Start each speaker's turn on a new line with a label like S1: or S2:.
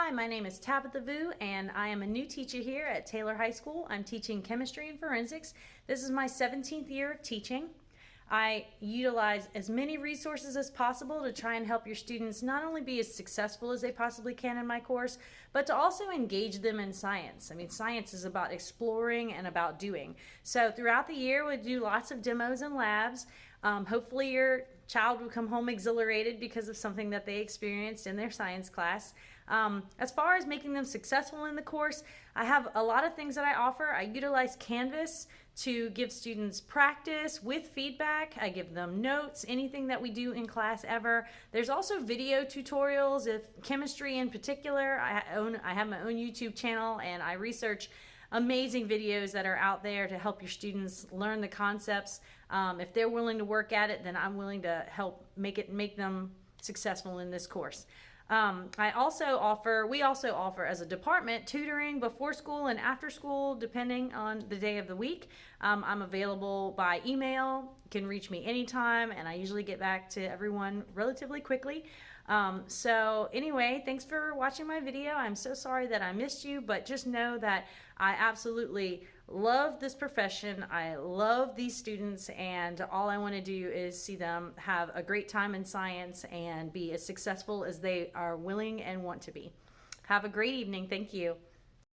S1: Hi, my name is Tabitha Vu, and I am a new teacher here at Taylor High School. I'm teaching chemistry and forensics. This is my 17th year of teaching. I utilize as many resources as possible to try and help your students not only be as successful as they possibly can in my course, but to also engage them in science. I mean, science is about exploring and about doing. So throughout the year, we do lots of demos and labs. Hopefully your child will come home exhilarated because of something that they experienced in their science class. As far as making them successful in the course, I have a lot of things that I offer. I utilize Canvas to give students practice with feedback. I give them notes, anything that we do in class ever. There's also video tutorials, if chemistry in particular. I have my own YouTube channel, and I research amazing videos that are out there to help your students learn the concepts. If they're willing to work at it, then I'm willing to help make them successful in this course. We also offer as a department tutoring before school and after school, depending on the day of the week. I'm available by email. You can reach me anytime, and I usually get back to everyone relatively quickly. So anyway, thanks for watching my video. I'm so sorry that I missed you, but just know that I absolutely love this profession. I love these students, and all I want to do is see them have a great time in science and be as successful as they are willing and want to be. Have a great evening. Thank you.